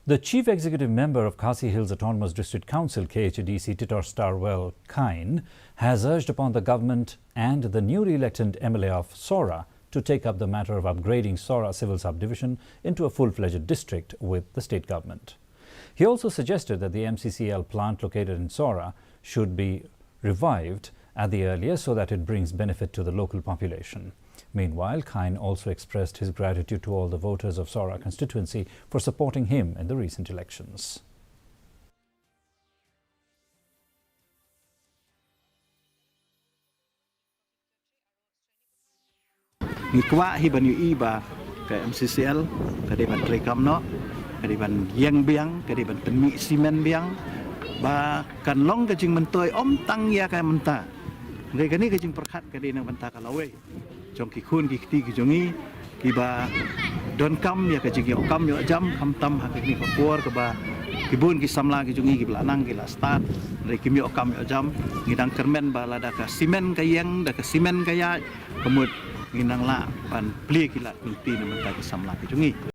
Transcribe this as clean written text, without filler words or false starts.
The Chief Executive Member of Khasi Hills Autonomous District Council (Khadc) Titor Starwell Kine has urged upon the government and the newly elected MLA of Sohra to take up the matter of upgrading Sohra civil subdivision into a full-fledged district with the state government. He also suggested that the MCCL plant located in Sohra should be revived at the earliest so that it brings benefit to the local population. Meanwhile, Kine also expressed his gratitude to all the voters of Sohra constituency for supporting him in the recent elections. Ngikwa hi ban yu ba ke MCCL ke di ban trekam no ke di ban yang biang ke di ban temi simen biang ba kan long ke jing mentoi om tang ya ka menta le ke ni ke jing perkhat ke di nang banta kalawe jong ki khun ki ti ki jongi ki ba don kam ya ke jing yo kam yo jam kam tam ha ke ni ko por ke ba ki bun ki samla ki jongi ki belanang ki la start le ki yo kam yo jam ngidang kermen ba la da ka simen ka yang da ka simen ka ya kemud nginang la pan pli kilat kunti na mentaki samla ki jungi